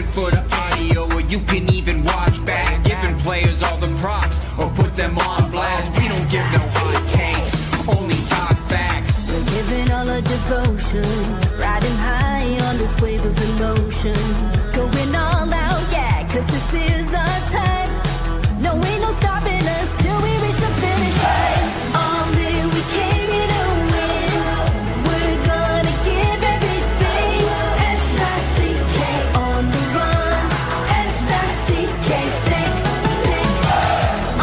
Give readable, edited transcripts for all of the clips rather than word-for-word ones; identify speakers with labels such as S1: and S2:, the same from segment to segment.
S1: it for the audio, or you can even watch back. Giving players all the props, or put them on blast. We don't give no hot takes, only talk facts.
S2: We're giving all our devotion, riding high on this wave of emotion. Going all out, yeah, cause this is our time. No, ain't no stopping us till we reach the finish line. All in, we came here to win. We're gonna give everything. S-I-C-K on the run. S-I-C-K, sick, sick.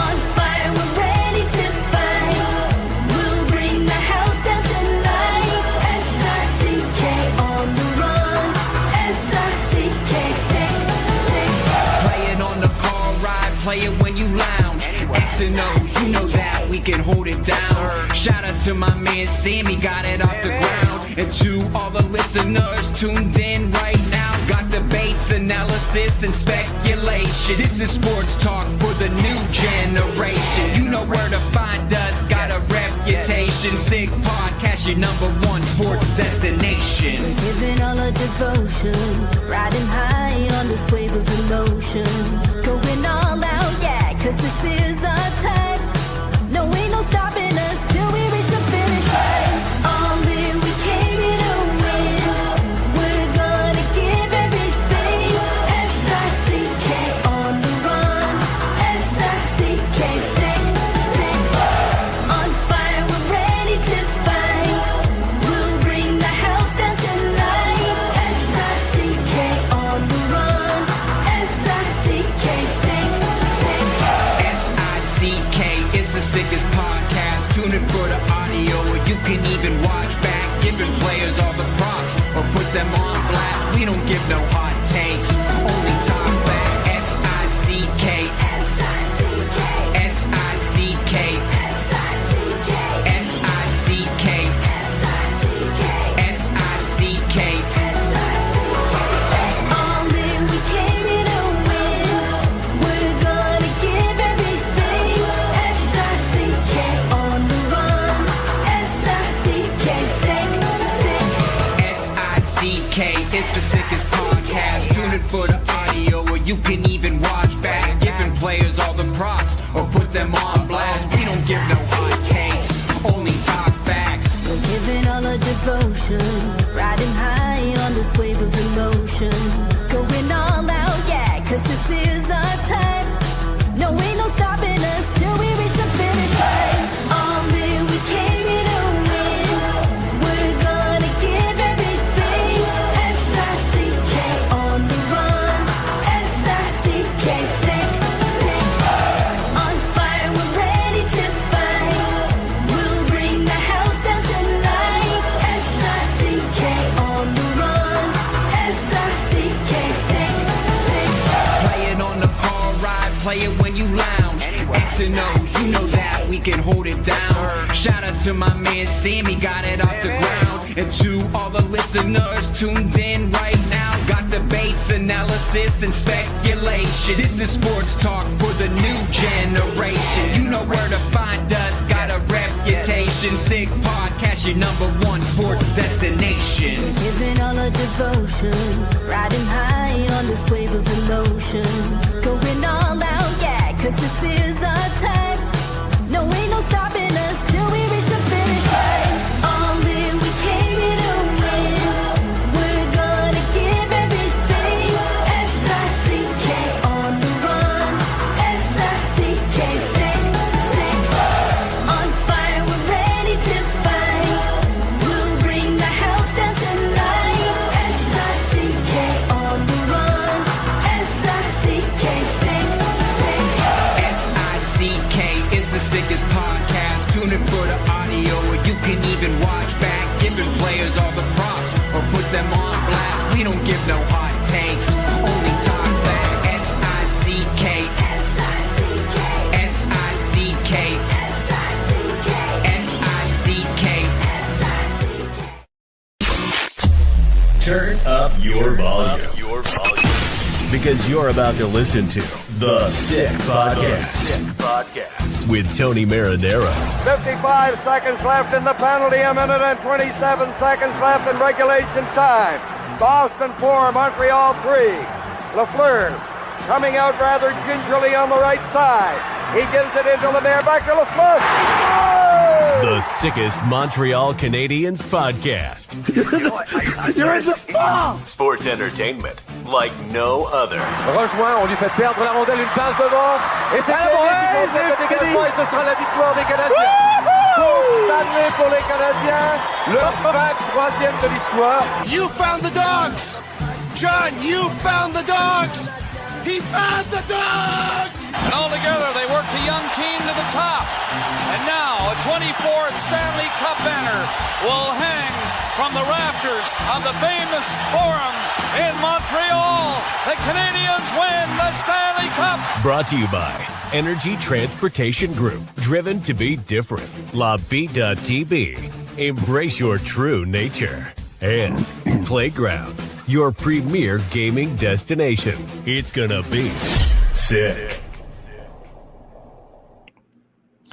S2: On fire, we're ready to fight. We'll bring the house down tonight. S-I-C-K on the run. S-I-C-K, sick, sick.
S1: Play it on the car ride, play it when you lounge. X and O, you know that we can hold it down. Shout out to my man Sammy, got it off the ground. And to all the listeners tuned in right now, got debates, analysis, and speculation. This is sports talk for the new generation. You know where to find us, got a reputation. Sick podcast, your #1 sports destination.
S2: We're giving all our devotion, riding high on this wave of emotion. Going all out, yeah, cause this is our time. No, ain't no stopping us till we reach the finish line. All in, we came here to win. We're gonna give everything. S-I-C-K on the run. S-I-C-K, sick, sick. On fire, we're ready to fight. We'll bring the house down tonight. S-I-C-K on the run. S-I-C-K, sick, sick.
S1: S-I-C-K is the sickest podcast. Tune in for the audio, or you can even watch back. Giving players all the props, or put them on blast. We don't give no hot takes, only talk back. S-I-C-K,
S2: S-I-C-K,
S1: S-I-C-K,
S2: S-I-C-K,
S1: S-I-C-K,
S2: S-I-C-K.
S1: S-I-C-K.
S2: All in, we came here to win. We're gonna give everything. S-I-C-K on the run. S-I-C-K, sick, sick.
S1: S-I-C-K is the sickest podcast. Tune in for the audio, or you can even watch back. Giving players all the props, or put them on blast. We don't give no hot takes, only talk facts.
S2: We're giving all our devotion, riding high on this wave of emotion. Going all out, yeah, cause this is our time. No, ain't no stopping us till we reach the finish line. All in, we came here to win. We're gonna give everything. S-I-C-K on the run. S-I-C-K, sick, sick. On fire, we're ready to fight. We'll bring the house down tonight. S-I-C-K on the run. S-I-C-K, sick, sick.
S1: Play it on the car ride, play it when you lounge. X and O, you know that we can hold it down. Shout out to my man Sammy, got it off the ground. And to all the listeners tuned in right now, got debates, analysis, and speculation. This is sports talk for the new generation. You know where to find us, got a reputation. Sick podcast, your #1 sports destination.
S2: Giving all our devotion, riding high on this wave of emotion. Going all out, yeah, cause this is our time. No, ain't no stopping us till we reach the finish line. All in, we came here to win. We're gonna give everything. S-I-C-K on the run. S-I-C-K, sick, sick. On fire, we're ready to fight. We'll bring the house down tonight. S-I-C-K on the run. S-I-C-K, sick, sick.
S1: S-I-C-K is the sickest podcast. Tune in for the audio, or you can even watch back. Giving players all the props, or put them on blast. We don't give no hot takes, only talk back. S-I-C-K,
S2: S-I-C-K,
S1: S-I-C-K,
S2: S-I-C-K,
S1: S-I-C-K.
S2: S-I-C-K.
S3: Turn up your volume. Because you're about to listen to The Sick Podcast. With Tony Marinaro.
S4: 55 seconds left in the penalty, a minute and 27 seconds left in regulation time. Boston 4, Montreal 3. Lafleur coming out rather gingerly on the right side. He gives it into Lemaire, back to Lafleur. Oh!
S3: The sickest Montreal Canadiens podcast.
S4: You're in the ball!
S3: Sports entertainment like no other.
S4: Rejoint, on lui fait perdre la rondelle, une passe devant. Et c'est le dégagement et ce sera la victoire des Canadiens. Stanley pour les Canadiens. Leur 23e de l'histoire.
S5: You found the dogs! John, you found the dogs! He found the dogs! And all together, they worked a young team to the top. And now, a 24th Stanley Cup banner will hang from the rafters of the famous Forum in Montreal. The Canadiens win the Stanley Cup!
S3: Brought to you by Energy Transportation Group. Driven to be different. La Vida Tibi. Embrace your true nature. And Playground, your premier gaming destination. It's gonna be sick.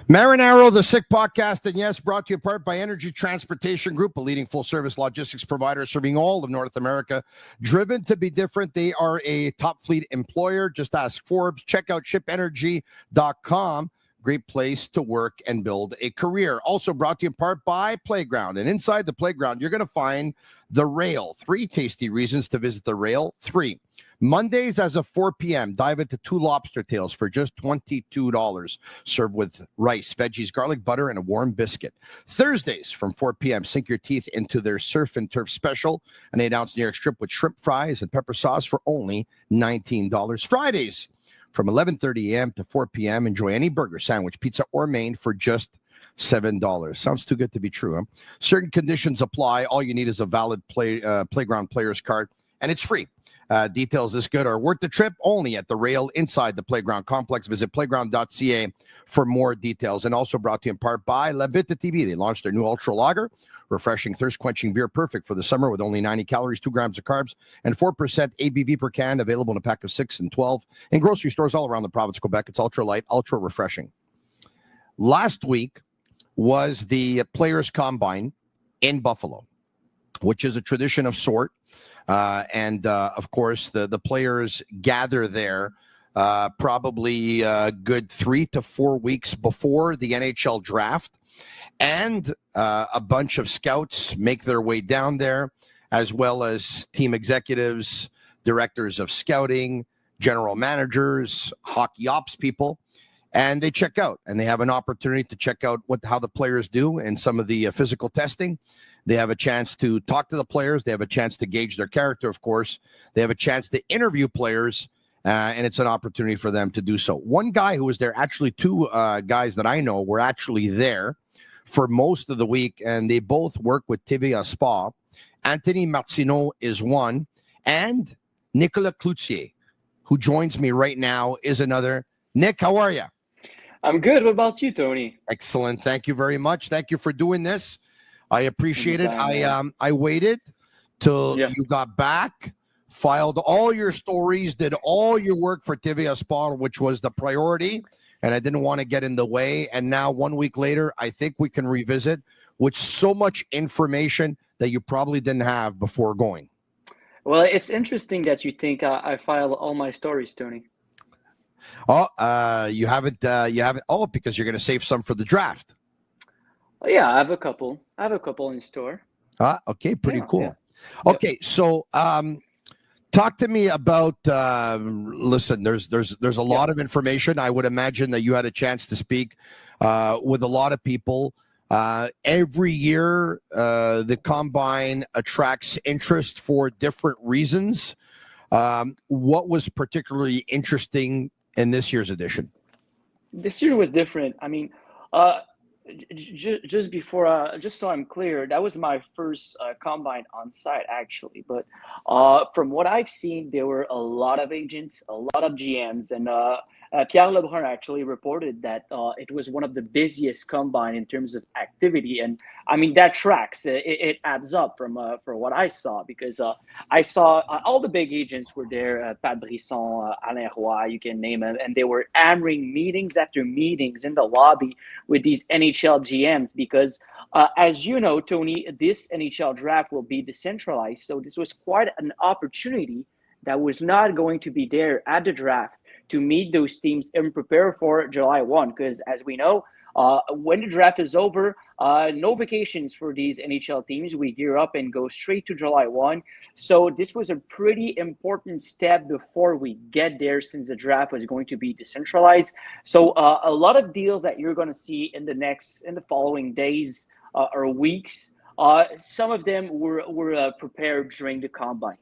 S6: Marinaro, the Sick Podcast, and yes, brought to you in part by Energy Transportation Group, a leading full-service logistics provider serving all of North America. Driven to be different, they are a top fleet employer. Just ask Forbes. Check out shipenergy.com. Great place to work and build a career. Also brought to you in part by Playground. And inside the Playground, you're going to find the Rail. 3 tasty reasons to visit the Rail. 3. Mondays as of 4 p.m., dive into 2 lobster tails for just $22. Served with rice, veggies, garlic butter, and a warm biscuit. Thursdays from 4 p.m., sink your teeth into their Surf and Turf special, an 8-ounce New York strip with shrimp fries and pepper sauce for only $19. Fridays from 11:30 a.m. to 4 p.m., enjoy any burger, sandwich, pizza, or main for just $7. Sounds too good to be true, huh? Certain conditions apply. All you need is a valid Playground player's card, and it's free. Details this good are worth the trip only at the Rail inside the Playground complex. Visit playground.ca for more details. And also brought to you in part by Tibi. They launched their new Ultra Lager, refreshing, thirst-quenching beer, perfect for the summer with only 90 calories, 2 grams of carbs, and 4% ABV per can, available in a pack of 6 and 12 in grocery stores all around the province of Quebec. It's ultra light, ultra refreshing. Last week was the Players' Combine in Buffalo, which is a tradition of sort. Of course, the players gather there probably a good 3 to 4 weeks before the NHL draft. And a bunch of scouts make their way down there, as well as team executives, directors of scouting, general managers, hockey ops people. And they check out, and they have an opportunity to check out how the players do in some of the physical testing. They have a chance to talk to the players. They have a chance to gauge their character, of course. They have a chance to interview players, and it's an opportunity for them to do so. One guy who was there, actually 2 guys that I know were actually there for most of the week, and they both work with Tibi Spa. Anthony Martineau is one, and Nicolas Cloutier, who joins me right now, is another. Nick, how are you?
S7: I'm good. What about you, Tony?
S6: Excellent. Thank you very much. Thank you for doing this. I appreciate it. I waited till you got back, filed all your stories, did all your work for Tibi Spa, which was the priority, and I didn't want to get in the way. And now 1 week later, I think we can revisit with so much information that you probably didn't have before going.
S7: Well, it's interesting that you think I filed all my stories, Tony.
S6: Oh, you haven't. Oh, because you're going to save some for the draft.
S7: Yeah, I have a couple in store.
S6: Okay, pretty cool.
S7: Yeah.
S6: Okay, so talk to me about. Listen, there's a lot of information. I would imagine that you had a chance to speak with a lot of people. Every year, the Combine attracts interest for different reasons. What was particularly interesting in this year's edition?
S7: This year was different. I mean, just so I'm clear, that was my first Combine on site, actually. But from what I've seen, there were a lot of agents, a lot of GMs, and Pierre Lebrun actually reported that it was one of the busiest Combine in terms of activity. And I mean, that tracks. It adds up from what I saw, because I saw all the big agents were there, Pat Brisson, Alain Roy, you can name them, and they were hammering meetings after meetings in the lobby with these NHL GMs because, as you know, Tony, this NHL draft will be decentralized. So this was quite an opportunity that was not going to be there at the draft to meet those teams and prepare for July 1. Because as we know, when the draft is over, no vacations for these NHL teams. We gear up and go straight to July 1. So this was a pretty important step before we get there, since the draft was going to be decentralized. So a lot of deals that you're going to see in the following days or weeks, some of them were prepared during the combine.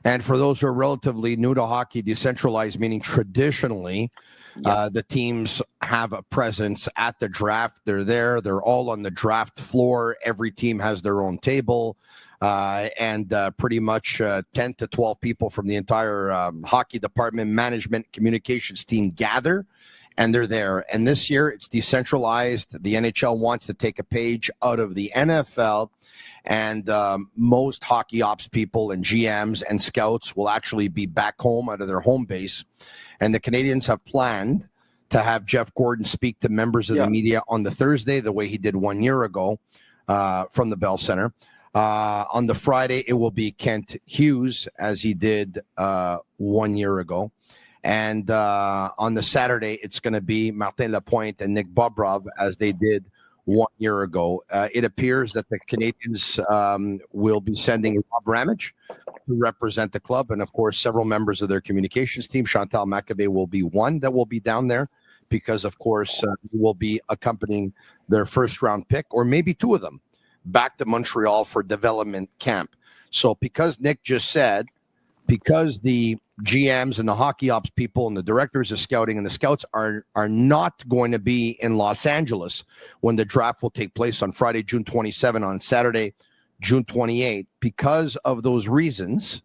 S6: And for those who are relatively new to hockey, decentralized meaning traditionally, the teams have a presence at the draft. They're there. They're all on the draft floor. Every team has their own table. And pretty much 10 to 12 people from the entire hockey department, management, communications team gather, and they're there. And this year, it's decentralized. The NHL wants to take a page out of the NFL. And most hockey ops people and GMs and scouts will actually be back home out of their home base. And the Canadiens have planned to have Jeff Gordon speak to members of the media on the Thursday, the way he did 1 year ago from the Bell Center. On the Friday, it will be Kent Hughes, as he did 1 year ago. And on the Saturday, it's going to be Martin Lapointe and Nick Bobrov, as they did 1 year ago. It appears that the Canadiens will be sending Rob Ramage to represent the club, and of course several members of their communications team. Chantal Maccabé will be one that will be down there, because of course he will be accompanying their first round pick, or maybe two of them, back to Montreal for development camp. So because Nick just said, because the GMs and the hockey ops people and the directors of scouting and the scouts are not going to be in Los Angeles when the draft will take place on Friday, June 27, on Saturday, June 28. Because of those reasons,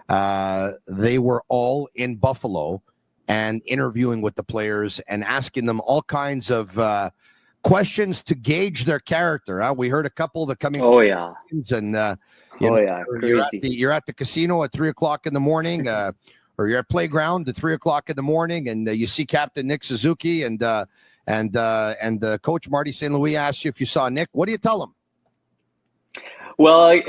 S6: they were all in Buffalo and interviewing with the players and asking them all kinds of questions to gauge their character. We heard a couple that coming.
S7: Oh, yeah.
S6: And
S7: Crazy.
S6: You're at the casino at 3:00 in the morning, or you're at playground at 3:00 in the morning, and you see Captain Nick Suzuki, and Coach Marty St. Louis asks you if you saw Nick. What do you tell him?
S7: Well,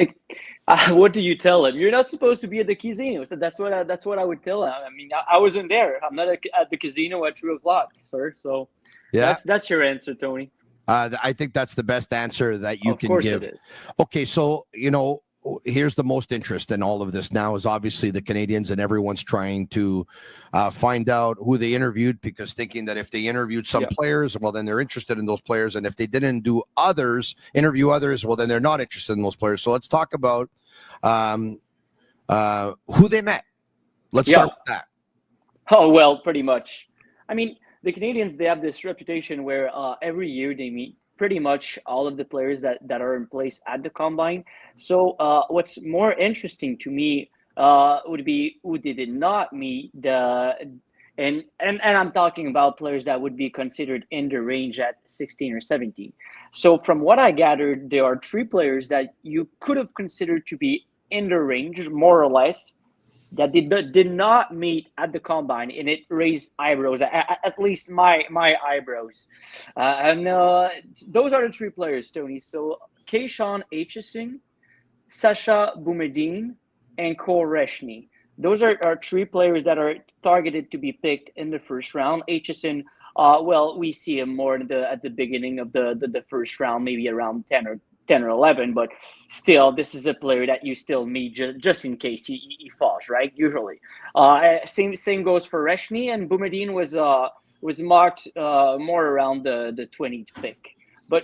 S7: what do you tell him? You're not supposed to be at the casino. So that's what I would tell him. I mean, I wasn't there. I'm not at the casino at 3:00, sir. So that's your answer, Tony.
S6: I think that's the best answer that you can give.
S7: It is.
S6: Okay, so here's the most interest in all of this now is obviously the Canadiens, and everyone's trying to find out who they interviewed, because thinking that if they interviewed some players, well, then they're interested in those players. And if they didn't interview others, well, then they're not interested in those players. So let's talk about who they met. Let's start with that.
S7: Oh, well, pretty much. I mean, the Canadiens, they have this reputation where every year they meet pretty much all of the players that are in place at the combine. So what's more interesting to me would be who they did not meet. And I'm talking about players that would be considered in the range at 16 or 17. So from what I gathered, there are three players that you could have considered to be in the range, more or less, that did not meet at the combine, and it raised eyebrows, at least my eyebrows. And those are the three players, Tony. So Keyshawn Aitchison, Sasha Boumediene, and Cole Reshny. Those are three players that are targeted to be picked in the first round. Aitchison, well, we see him more at the beginning of the first round, maybe around 10 or 11, but still, this is a player that you still need just in case he falls, right? Usually. Same goes for Reshny, and Boumediene was marked more around the 20th pick. But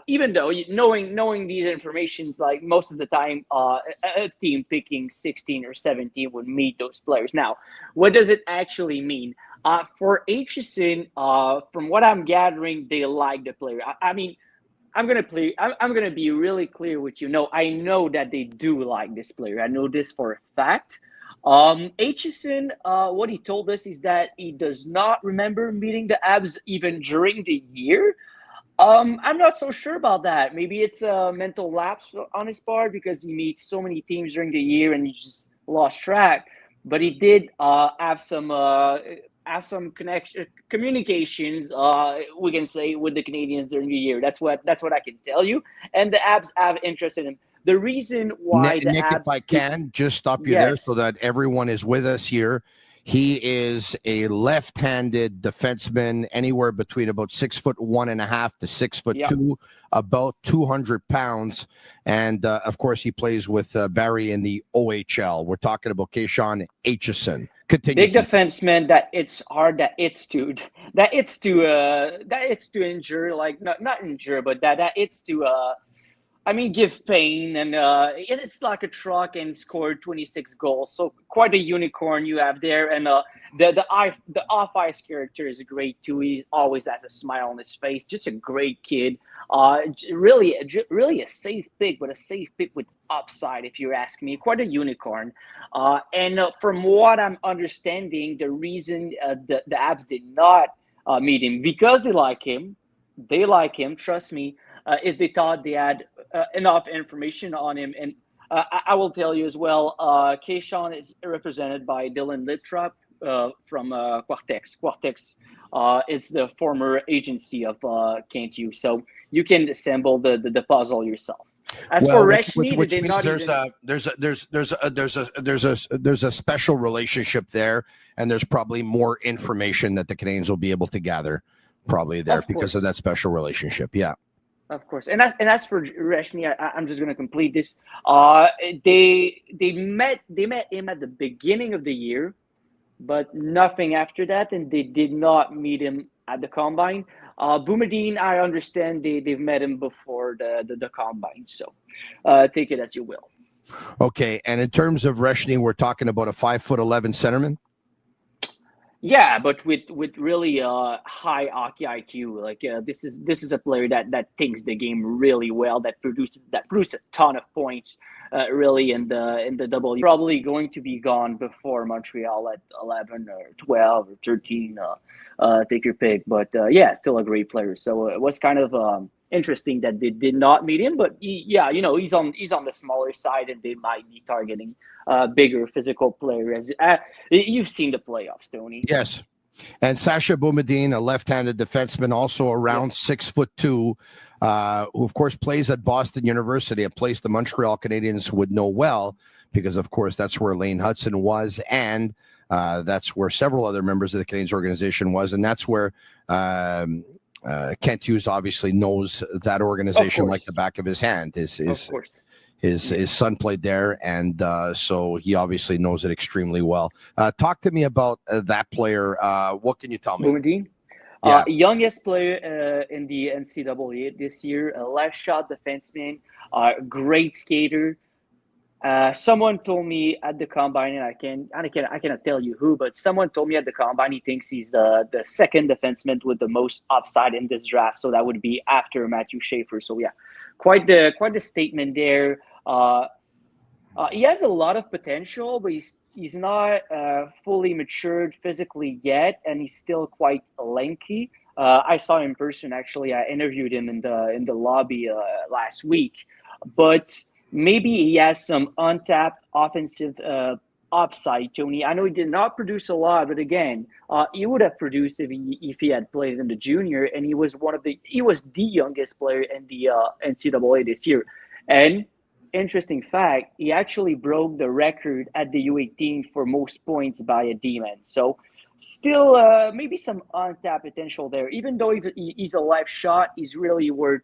S7: even though knowing these informations, like most of the time, a team picking 16 or 17 would meet those players. Now, what does it actually mean? For Aitchison, from what I'm gathering, they like the player. I mean, I'm gonna be really clear with you. No, I know that they do like this player. I know this for a fact. Aitchison, what he told us is that he does not remember meeting the Habs even during the year. I'm not so sure about that. Maybe it's a mental lapse on his part because he meets so many teams during the year and he just lost track. But he did have some communications, we can say, with the Canadiens during the year. That's what I can tell you. And the Habs have interest in him. the reason why the
S6: Nick,
S7: Habs,
S6: if I can just stop you there so
S7: yes,
S6: that everyone is with us here. He is a left-handed defenseman, anywhere between about 6'1.5" to 6'2", about 200 pounds, and of course he plays with Barry in the OHL. We're talking about Keyshawn Aitchison. Continue.
S7: big defenseman that it's hard that it's to injure, like not injure, but that it's to give pain, and it's like a truck and scored 26 goals. So quite a unicorn you have there, and the off ice character is great too. He always has a smile on his face. Just a great kid. Really a safe pick, but a safe pick with upside, if you ask me. Quite a unicorn. And from what I'm understanding, the reason the Habs did not meet him, because they like him. Trust me. Is they thought they had enough information on him. And I will tell you as well, Keyshawn is represented by Dylan Littrop from Quartex. Quartex is the former agency of Kent Hughes. So you can assemble the puzzle yourself. As for Reshny,
S6: which
S7: they
S6: means there's a special relationship there, and there's probably more information that the Canadiens will be able to gather probably there because of that special relationship. Yeah.
S7: Of course, and as for Reshny, I'm just going to complete this. They met him at the beginning of the year, but nothing after that, and they did not meet him at the combine. Boumediene, I understand they've met him before the combine, so take it as you will.
S6: Okay, and in terms of Reshny, we're talking about a 5'11" centerman.
S7: Yeah, but with really high hockey IQ. Like this is a player that thinks the game really well, that produced a ton of points, really in the double. Probably going to be gone before Montreal at 11 or 12 or 13. Take your pick, but yeah, still a great player. So it was kind of interesting that they did not meet him, but he's on the smaller side, and they might be targeting bigger physical players. You've seen the playoffs, Tony.
S6: Yes, and Sasha Boumediene, a left-handed defenseman, also around 6'2", who of course plays at Boston University, a place the Montreal Canadiens would know well, because of course that's where Lane Hudson was, and that's where several other members of the Canadiens organization was, and that's where Kent Hughes obviously knows that organization like the back of his hand. His son played there, and so he obviously knows it extremely well. Talk to me about that player. What can you tell me?
S7: Boumediene, youngest player in the NCAA this year, a left shot defenseman, great skater. Someone told me at the combine, and I cannot tell you who, but someone told me at the combine he thinks he's the second defenseman with the most upside in this draft. So that would be after Matthew Schaefer. So yeah, quite the statement there. He has a lot of potential, but he's not fully matured physically yet, and he's still quite lanky. I saw him in person, actually. I interviewed him in the lobby last week, but maybe he has some untapped offensive upside, Tony. I know he did not produce a lot, but again, he would have produced if he had played in the junior, and he was the youngest player in the NCAA this year. And interesting fact, he actually broke the record at the U18 for most points by a D-man. So still maybe some untapped potential there. Even though he's a live shot, he's really worth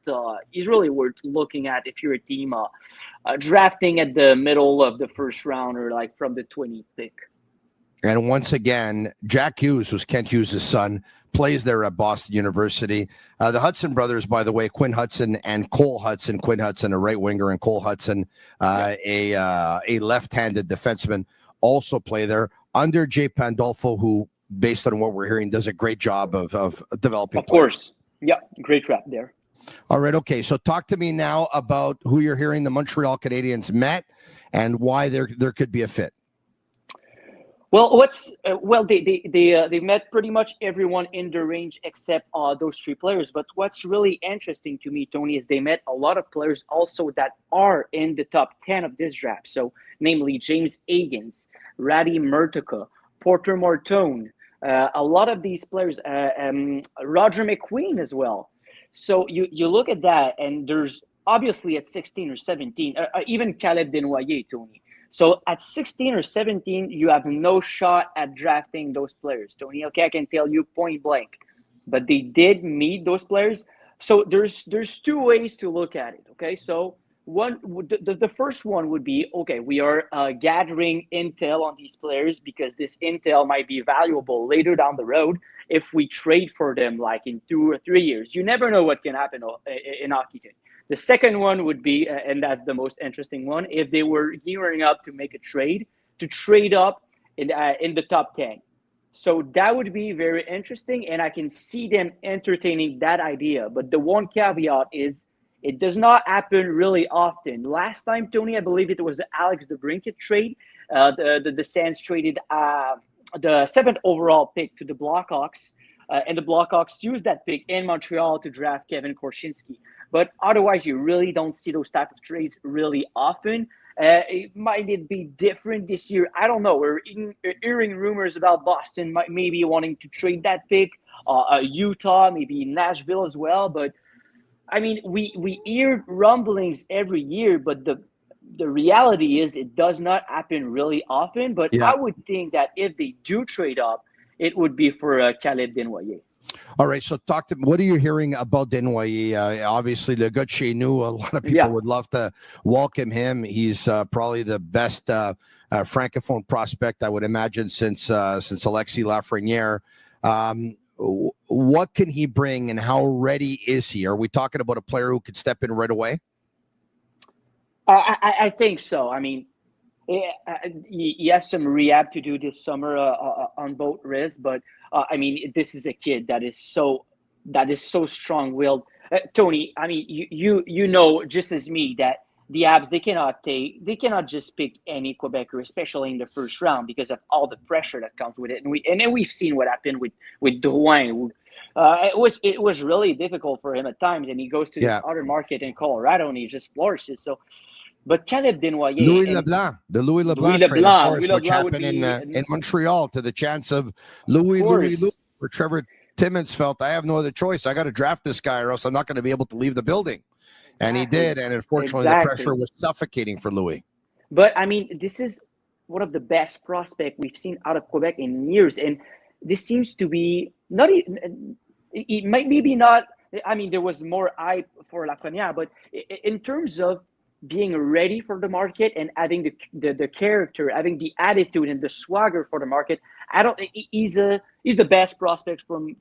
S7: looking at if you're a team drafting at the middle of the first round, or like from the 20th pick.
S6: And once again, Jack Hughes, who's Kent Hughes' son, plays there at Boston University. The Hudson brothers, by the way, Quinn Hudson and Cole Hudson. Quinn Hudson, a right winger, and Cole Hudson, a left-handed defenseman, also play there under Jay Pandolfo, who, based on what we're hearing, does a great job of developing.
S7: Of course. Yeah, great rap there.
S6: All right, okay. So talk to me now about who you're hearing the Montreal Canadiens met and why there could be a fit.
S7: Well, they met pretty much everyone in the range except those three players. But what's really interesting to me, Tony, is they met a lot of players also that are in the top 10 of this draft. So, namely James Higgins, Radi Murtuka, Porter Mortone, a lot of these players, Roger McQueen as well. So you look at that, and there's obviously at 16 or 17, even Caleb Desnoyers, Tony. So at 16 or 17, you have no shot at drafting those players, Tony. Okay, I can tell you point blank. But they did meet those players. So there's two ways to look at it, okay? So the first one would be, okay, we are gathering intel on these players because this intel might be valuable later down the road if we trade for them like in 2 or 3 years. You never know what can happen in hockey. The second one would be, and that's the most interesting one, if they were gearing up to make a trade, to trade up in the top 10. So that would be very interesting, and I can see them entertaining that idea. But the one caveat is it does not happen really often. Last time, Tony, I believe it was the Alex DeBrincat trade. The Sens traded the 7th overall pick to the Blackhawks, and the Blackhawks used that pick in Montreal to draft Kevin Korchinski. But otherwise, you really don't see those type of trades really often. It might be different this year. I don't know. We're hearing rumors about Boston maybe wanting to trade that pick, Utah, maybe Nashville as well. But I mean, we hear rumblings every year, but the reality is it does not happen really often. But I would think that if they do trade up, it would be for Caleb Desnoyers.
S6: All right, so talk to me. What are you hearing about Desnoyers? Obviously, Le Gars chez nous, a lot of people would love to welcome him. He's probably the best francophone prospect, I would imagine, since Alexis Lafreniere. What can he bring, and how ready is he? Are we talking about a player who could step in right away?
S7: I think so. I mean, he has some rehab to do this summer on both wrists, but I mean, this is a kid that is so strong-willed. Tony, I mean, you know just as me that the Habs they cannot just pick any Quebecer, especially in the first round, because of all the pressure that comes with it. And then we've seen what happened with Drouin. It was really difficult for him at times, and he goes to this other market in Colorado and he just flourishes. So. But Caleb Desnoyers,
S6: Louis Leblanc trade, of course, which happened in Montreal, to the chance of Louis, where Trevor Timmons felt, I have no other choice. I got to draft this guy or else I'm not going to be able to leave the building. And he did. And unfortunately, the pressure was suffocating for Louis.
S7: But I mean, this is one of the best prospects we've seen out of Quebec in years. And this seems to be not, it might maybe not, I mean, there was more hype for Lafreniere, but in terms of being ready for the market and having the character, having the attitude and the swagger for the market, he's the best prospect from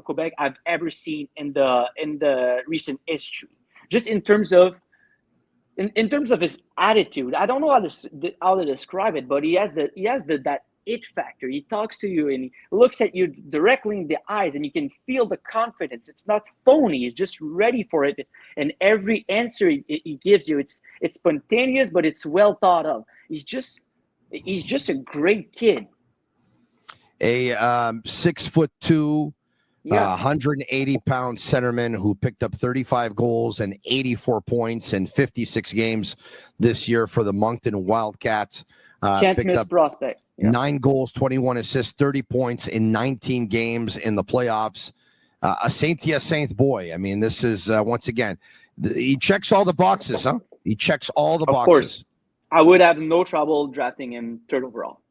S7: Quebec I've ever seen in the recent history. Just in terms of his attitude, I don't know how to describe it, but he has that it factor. He talks to you and he looks at you directly in the eyes, and you can feel the confidence. It's not phony. He's just ready for it. And every answer he gives you, it's spontaneous, but it's well thought of. He's just a great kid.
S6: A 6'2", 180-pound centerman who picked up 35 goals and 84 points in 56 games this year for the Moncton Wildcats.
S7: Can't miss prospect.
S6: 9 goals, 21 assists, 30 points in 19 games in the playoffs. A Saint-Hyacinthe boy. I mean, this is, once again, he checks all the boxes, huh? He checks all the boxes. Of course.
S7: I would have no trouble drafting him 3rd overall.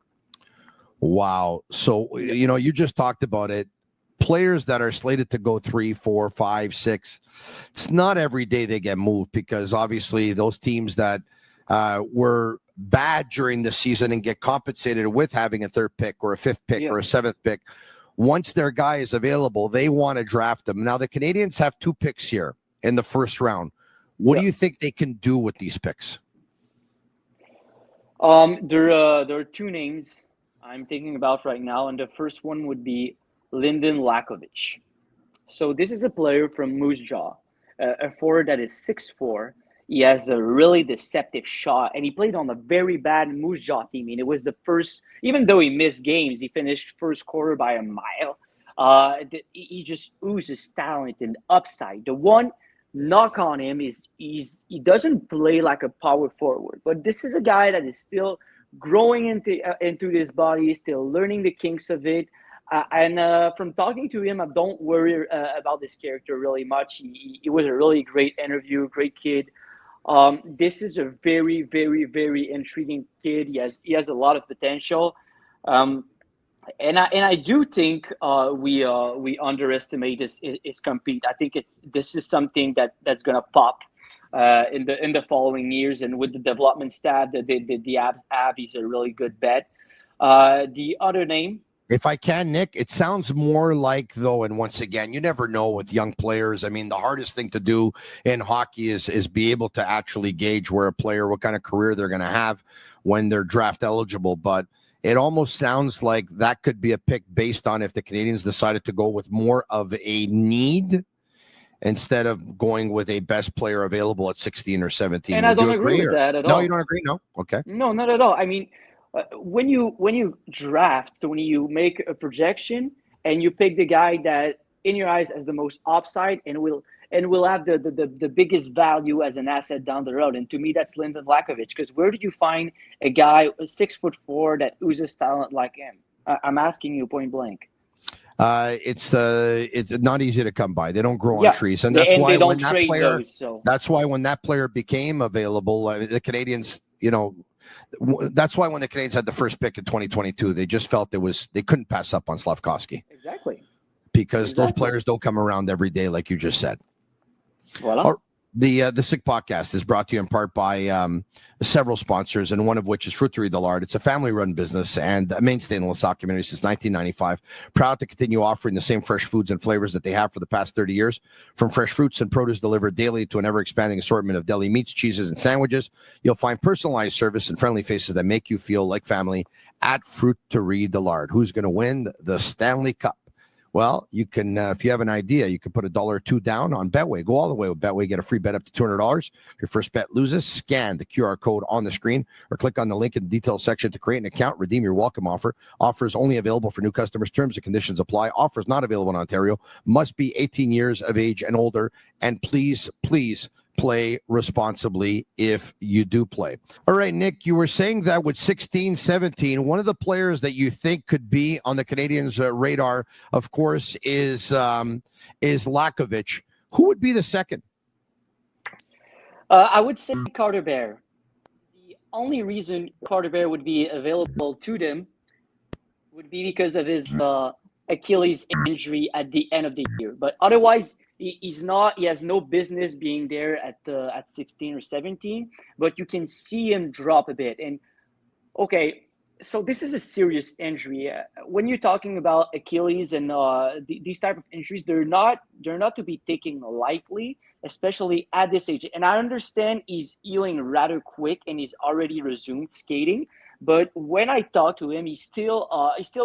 S6: Wow. So, you just talked about it. Players that are slated to go 3, 4, 5, 6, it's not every day they get moved, because obviously those teams that were bad during the season and get compensated with having a 3rd pick or a 5th pick or a 7th pick, once their guy is available, they want to draft them. Now, the Canadiens have 2 picks here in the first round. What do you think they can do with these picks?
S7: There are 2 names I'm thinking about right now, and the first one would be Lyndon Lakovich. So this is a player from Moose Jaw, a forward that is 6'4". He has a really deceptive shot, and he played on a very bad Moose Jaw team. And it was the first, even though he missed games, he finished first quarter by a mile. He just oozes talent and upside. The one knock on him is he doesn't play like a power forward, but this is a guy that is still growing into his body, still learning the kinks of it. And from talking to him, I don't worry about this character really much. He was a really great interview, great kid. This is a very, very, very intriguing kid. He has a lot of potential. And I do think we underestimate his compete. I think this is something that's gonna pop in the following years, and with the development staff that the Habs have, he's a really good bet. The other name.
S6: If I can, Nick, it sounds more like, though, and once again, you never know with young players. I mean, the hardest thing to do in hockey is be able to actually gauge where a player, what kind of career they're going to have when they're draft eligible. But it almost sounds like that could be a pick based on if the Canadiens decided to go with more of a need instead of going with a best player available at 16 or 17.
S7: And I don't agree with that at all.
S6: No, you don't agree? No? Okay.
S7: No, not at all. I mean, when you draft, when you make a projection and you pick the guy that in your eyes has the most upside and will have the biggest value as an asset down the road, and to me that's Lyndon Lakovic, because where do you find a guy 6'4" that oozes talent like him? I'm asking you point blank.
S6: It's not easy to come by. They don't grow on trees, and that's why when that player, those, so. That's why when that player became available, the Canadiens, that's why when the Canadiens had the first pick in 2022, they just felt they couldn't pass up on Slavkovsky.
S7: Exactly.
S6: Because those players don't come around every day, like you just said.
S7: Voila.
S6: The Sick Podcast is brought to you in part by several sponsors, and one of which is Fruiterie de Lard. It's a family-run business and a mainstay in the LaSalle community since 1995. Proud to continue offering the same fresh foods and flavors that they have for the past 30 years. From fresh fruits and produce delivered daily to an ever-expanding assortment of deli meats, cheeses, and sandwiches, you'll find personalized service and friendly faces that make you feel like family at Fruiterie de Lard. Who's going to win the Stanley Cup? Well, you can, if you have an idea, you can put $1 or $2 down on Betway. Go all the way with Betway. Get a free bet up to $200. If your first bet loses, scan the QR code on the screen or click on the link in the details section to create an account. Redeem your welcome offer. Offers only available for new customers. Terms and conditions apply. Offers not available in Ontario. Must be 18 years of age and older. And please play responsibly if you do play. All right, Nick, you were saying that with 16, 17, one of the players that you think could be on the Canadiens' radar, of course, is Lakovic. Who would be the second?
S7: I would say Carter Bear. The only reason Carter Bear would be available to them would be because of his Achilles injury at the end of the year. But otherwise, he has no business being there at 16 or 17, but you can see him drop a bit. And okay, so this is a serious injury. When you're talking about Achilles and these type of injuries, they're not to be taken lightly, especially at this age. And I understand he's healing rather quick and he's already resumed skating. But when I talked to him, he still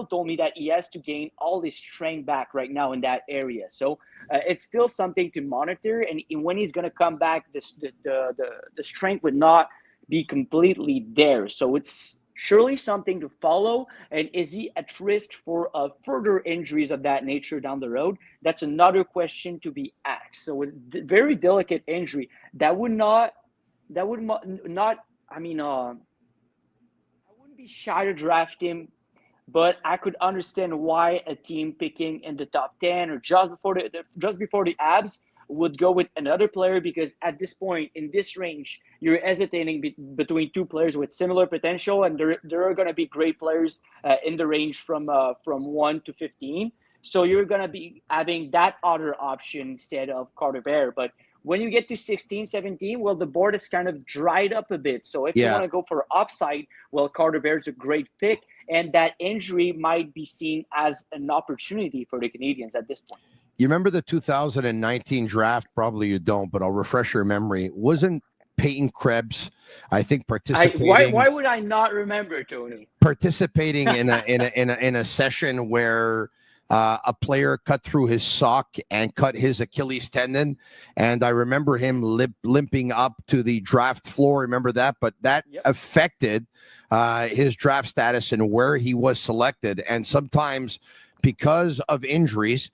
S7: told me that he has to gain all his strength back right now in that area. So it's still something to monitor. And when he's going to come back, the strength would not be completely there. So it's surely something to follow. And is he at risk for further injuries of that nature down the road? That's another question to be asked. So a very delicate injury that would not. I mean. Be shy to draft him, but I could understand why a team picking in the top 10 or just before the Habs would go with another player, because at this point in this range, you're hesitating between two players with similar potential, and there are going to be great players in the range from 1 to 15. So you're going to be having that other option instead of Carter Bear. But when you get to 16, 17, well, the board is kind of dried up a bit. So if you want to go for upside, well, Carter Bear's a great pick. And that injury might be seen as an opportunity for the Canadiens at this point.
S6: You remember the 2019 draft? Probably you don't, but I'll refresh your memory. Wasn't Peyton Krebs, I think, participating?
S7: Why would I not remember, Tony?
S6: Participating in a session where a player cut through his sock and cut his Achilles tendon. And I remember him limping up to the draft floor. Remember that? But that affected his draft status and where he was selected. And sometimes because of injuries,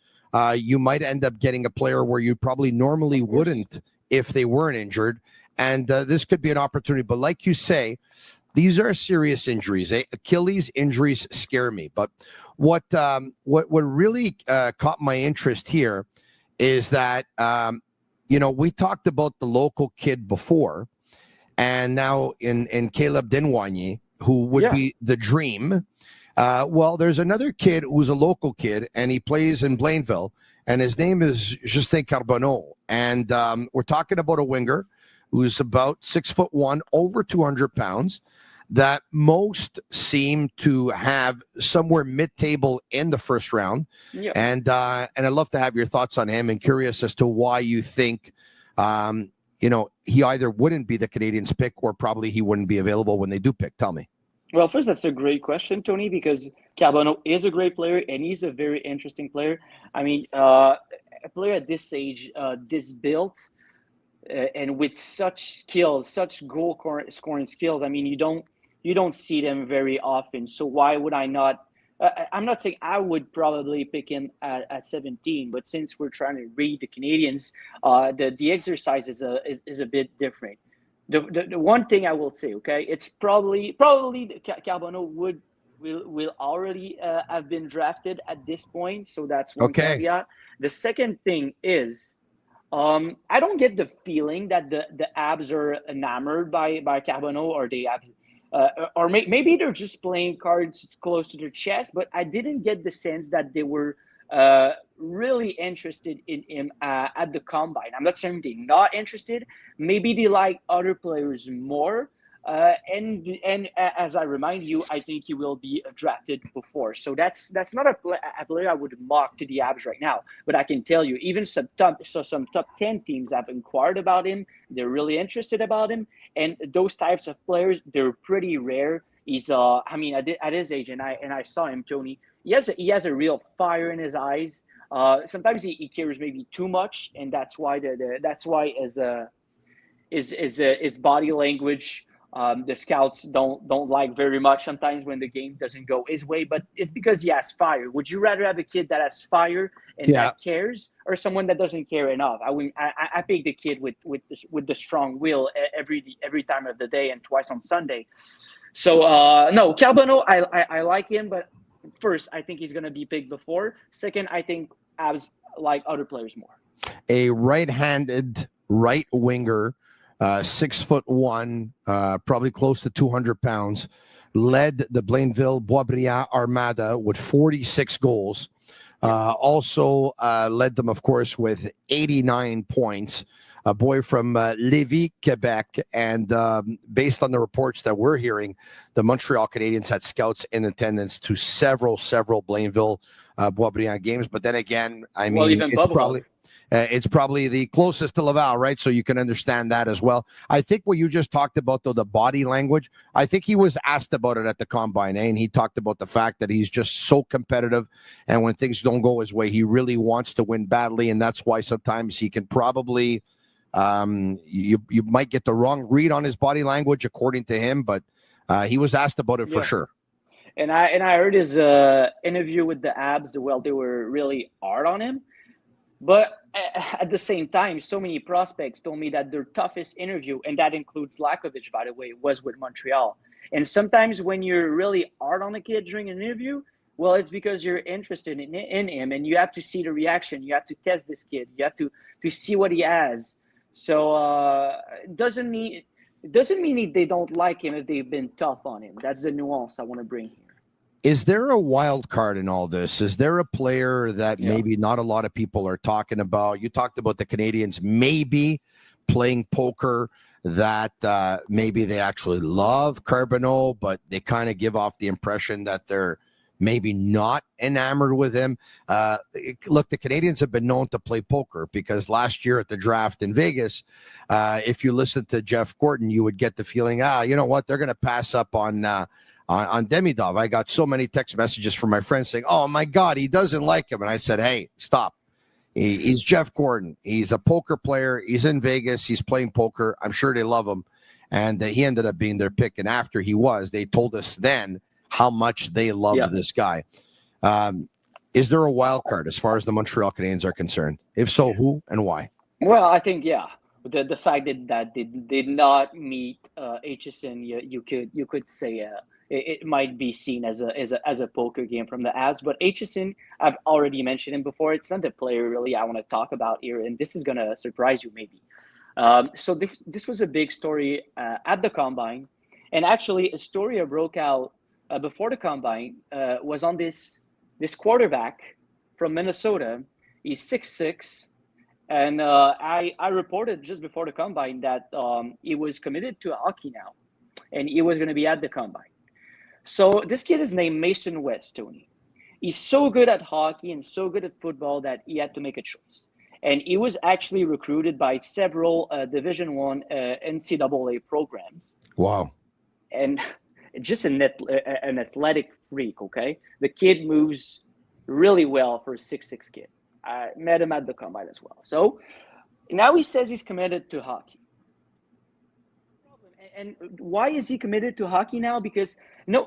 S6: you might end up getting a player where you probably normally wouldn't if they weren't injured. And this could be an opportunity. But like you say, These are serious injuries. Achilles injuries scare me. But what really caught my interest here is that we talked about the local kid before, and now in Caleb Denwanye, who would be the dream. Well, there's another kid who's a local kid, and he plays in Blainville, and his name is Justin Carbonneau. And we're talking about a winger who's about 6'1", over 200 pounds, that most seem to have somewhere mid-table in the first round. Yeah. And I'd love to have your thoughts on him, and curious as to why you think he either wouldn't be the Canadiens pick, or probably he wouldn't be available when they do pick. Tell me.
S7: Well, first, that's a great question, Tony, because Carbonneau is a great player, and he's a very interesting player. I mean, a player at this age, this built, and with such skills, such goal scoring skills. I mean, you don't see them very often. So why would I not? I'm not saying I would probably pick him at 17, but since we're trying to read the Canadiens, the exercise is a bit different. The one thing I will say, okay, it's probably Carbonneau will already have been drafted at this point, so that's one caveat. The second thing is, I don't get the feeling that the Habs are enamored by Carbonneau, or they have, or maybe they're just playing cards close to their chest. But I didn't get the sense that they were really interested in him at the combine. I'm not saying they're not interested. Maybe they like other players more. And as I remind you, I think he will be drafted before. So that's not a player I would mock to the Habs right now. But I can tell you, even some top 10 teams have inquired about him. They're really interested about him. And those types of players, they're pretty rare. He's at his age, and I saw him, Tony. He has a real fire in his eyes. Sometimes he cares maybe too much, and that's why his body language. The scouts don't like very much sometimes when the game doesn't go his way, but it's because he has fire. Would you rather have a kid that has fire and that cares, or someone that doesn't care enough? I pick the kid with the strong will every time of the day and twice on Sunday. So no, Carbonneau, I like him, but first, I think he's going to be picked before. Second, I think Habs like other players more.
S6: A right-handed right winger, 6'1", probably close to 200 pounds, led the Blainville Boisbriand Armada with 46 goals. Also led them, of course, with 89 points. A boy from Lévis, Quebec. And based on the reports that we're hearing, the Montreal Canadiens had scouts in attendance to several Blainville Boisbriand games. But then again, it's probably the closest to Laval, right? So you can understand that as well. I think what you just talked about, though, the body language, I think he was asked about it at the Combine, and he talked about the fact that he's just so competitive, and when things don't go his way, he really wants to win badly, and that's why sometimes he can probably you might get the wrong read on his body language, according to him, but he was asked about it for sure.
S7: And I heard his interview with the Habs. Well, they were really hard on him. But at the same time, so many prospects told me that their toughest interview, and that includes Lakovic, by the way, was with Montreal. And sometimes when you're really hard on a kid during an interview, well, it's because you're interested in him, and you have to see the reaction. You have to test this kid. You have to see what he has. So it doesn't mean they don't like him if they've been tough on him. That's the nuance I want to bring here.
S6: Is there a wild card in all this? Is there a player that maybe not a lot of people are talking about? You talked about the Canadiens maybe playing poker, that maybe they actually love Carbonneau, but they kind of give off the impression that they're maybe not enamored with him. Look, the Canadiens have been known to play poker, because last year at the draft in Vegas, if you listen to Jeff Gordon, you would get the feeling, you know what, they're going to pass up on Demidov. I got so many text messages from my friends saying, oh my God, he doesn't like him. And I said, hey, stop. He's Jeff Gordon. He's a poker player. He's in Vegas. He's playing poker. I'm sure they love him. And he ended up being their pick. And after they told us then how much they love this guy. Is there a wild card as far as the Montreal Canadiens are concerned? If so, who and why?
S7: Well, I think, the fact that they did not meet HSN, you could say it might be seen as a poker game from the Avs. But HSN, I've already mentioned him before. It's not the player really I want to talk about here, and this is gonna surprise you maybe. So this was a big story at the combine, and actually a story that broke out before the combine was on this quarterback from Minnesota. He's 6'6". And I reported just before the combine that he was committed to hockey now, and he was going to be at the combine. So this kid is named Mason West, Tony. He's so good at hockey and so good at football that he had to make a choice. And he was actually recruited by several Division I NCAA programs.
S6: Wow.
S7: And just an athletic freak, okay? The kid moves really well for a 6'6" kid. I met him at the combine as well. So now he says he's committed to hockey. And why is he committed to hockey now? Because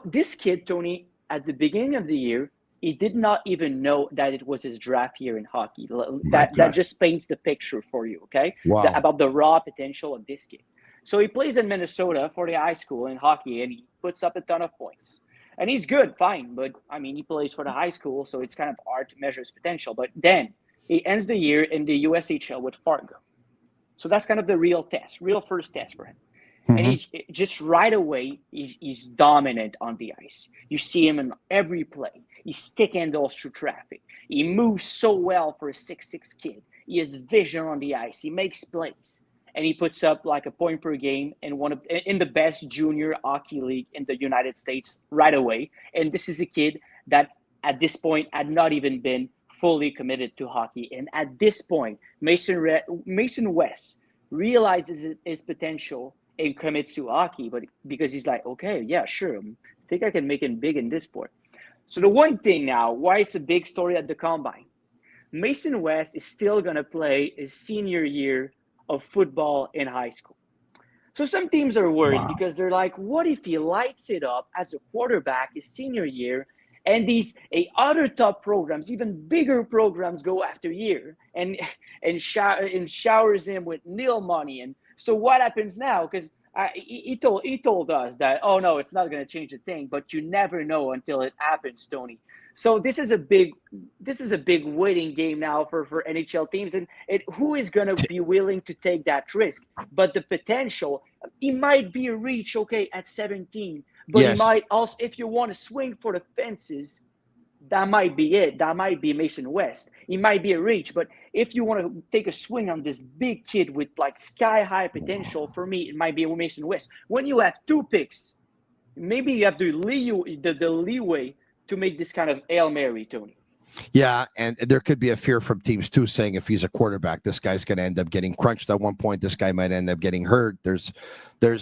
S7: this kid, Tony, at the beginning of the year, he did not even know that it was his draft year in hockey. That just paints the picture for you, okay?
S6: Wow.
S7: About the raw potential of this kid. So he plays in Minnesota for the high school in hockey, and he puts up a ton of points. And he's good, fine. But, I mean, he plays for the high school, so it's kind of hard to measure his potential. But then he ends the year in the USHL with Fargo. So that's kind of the real first test for him. Mm-hmm. And he's just right away, he's dominant on the ice. You see him in every play. He stick handles through traffic. He moves so well for a 6'6" kid. He has vision on the ice. He makes plays. And he puts up like a point per game in the best junior hockey league in the United States right away. And this is a kid that at this point had not even been fully committed to hockey. And at this point, Mason West realizes his potential and commits to hockey, but because he's like, okay, yeah, sure, I think I can make it big in this sport. So the one thing now, why it's a big story at the combine, Mason West is still going to play his senior year of football in high school. So some teams are worried because they're like, what if he lights it up as a quarterback his senior year, and these other top programs, even bigger programs, go after year and showers him with nil money. And so what happens now? Because he told us that, oh no, it's not going to change a thing, but you never know until it happens, Tony. So this is a big waiting game now for NHL teams, and who is going to be willing to take that risk? But the potential, he might be a reach, okay, at 17, but yes. He might also, if you want to swing for the fences, that might be it. That might be Mason West. He might be a reach, but if you want to take a swing on this big kid with like sky high potential, for me, it might be Mason West. When you have two picks, maybe you have the leeway to make this kind of Hail Mary, Tony.
S6: Yeah, and there could be a fear from teams too, saying if he's a quarterback, this guy's going to end up getting crunched at one point. This guy might end up getting hurt.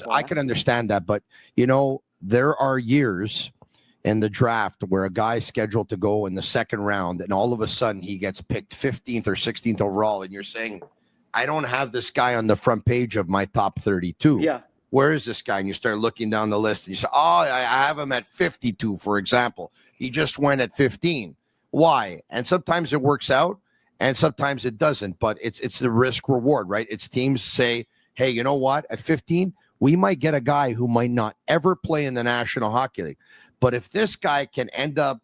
S6: I can understand that, but there are years in the draft where a guy's scheduled to go in the second round, and all of a sudden he gets picked 15th or 16th overall, and you're saying, I don't have this guy on the front page of my top 32.
S7: Yeah.
S6: Where is this guy? And you start looking down the list, and you say, I have him at 52, for example. He just went at 15. Why? And sometimes it works out, and sometimes it doesn't, but it's the risk reward, right? It's teams say, hey, you know what? At 15, we might get a guy who might not ever play in the National Hockey League. But if this guy can end up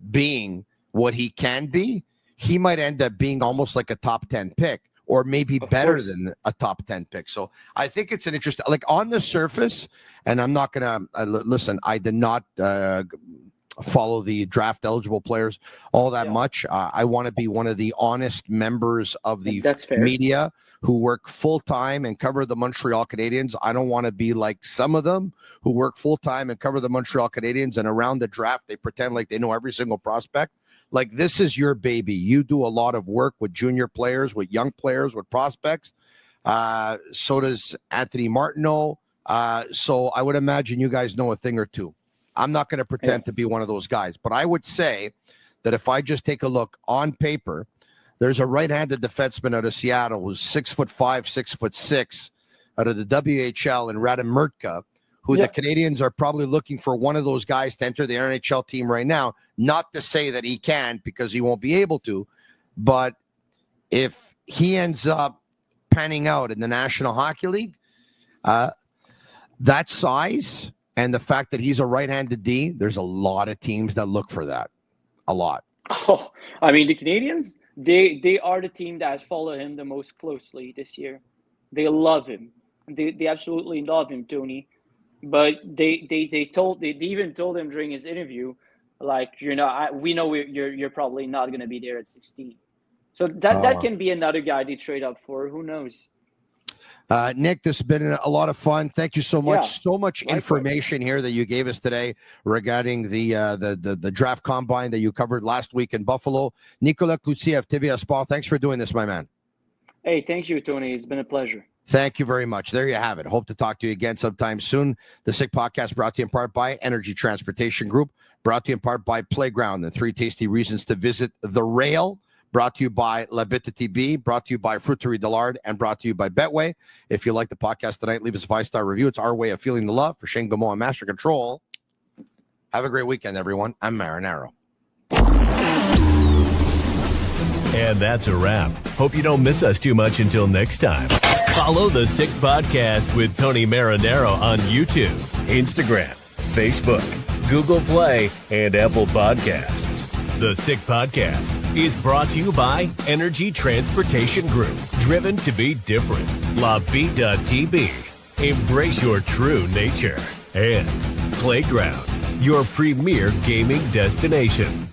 S6: being what he can be, he might end up being almost like a top 10 pick, or maybe better than a top 10 pick. So I think it's an interesting, like on the surface, and I'm not going to, listen, I did not follow the draft eligible players all that much. I want to be one of the honest members of the media who work full-time and cover the Montreal Canadiens. I don't want to be like some of them who work full-time and cover the Montreal Canadiens, and around the draft, they pretend like they know every single prospect. Like, this is your baby. You do a lot of work with junior players, with young players, with prospects. So does Anthony Martineau. So I would imagine you guys know a thing or two. I'm not going to pretend to be one of those guys, but I would say that if I just take a look on paper, there's a right-handed defenseman out of Seattle who's 6'5", 6'6", out of the WHL, and Radim Murtka, who the Canadiens are probably looking for one of those guys to enter the NHL team right now. Not to say that he can, because he won't be able to, but if he ends up panning out in the National Hockey League, that size and the fact that he's a right-handed D, there's a lot of teams that look for that. A lot.
S7: Oh, I mean, the Canadiens, they are the team that has followed him the most closely this year. They love him. They absolutely love him, Tony. But they even told him during his interview, like, we know you're probably not going to be there at 16. So that can be another guy they trade up for. Who knows?
S6: Nick, this has been a lot of fun. Thank you so much.
S7: Yeah,
S6: so much information here that you gave us today regarding the draft combine that you covered last week in Buffalo. Nicolas Cloutier of TVA Sport, thanks for doing this, my man.
S7: Hey, thank you, Tony. It's been a pleasure.
S6: Thank you very much. There you have it. Hope to talk to you again sometime soon. The Sick Podcast brought to you in part by Energy Transportation Group, brought to you in part by Playground and 3 tasty reasons to visit The Rail, brought to you by Tibi, brought to you by Fruiterie Dillard, and brought to you by Betway. If you like the podcast tonight, leave us a 5-star review. It's our way of feeling the love. For Shane Gaumont and Master Control, have a great weekend, everyone. I'm Marinaro.
S3: And that's a wrap. Hope you don't miss us too much until next time. Follow the Sick Podcast with Tony Marinaro on YouTube, Instagram, Facebook, Google Play, and Apple Podcasts. The Sick Podcast is brought to you by Energy Transportation Group, driven to be different. TB. Embrace your true nature. And Playground, your premier gaming destination.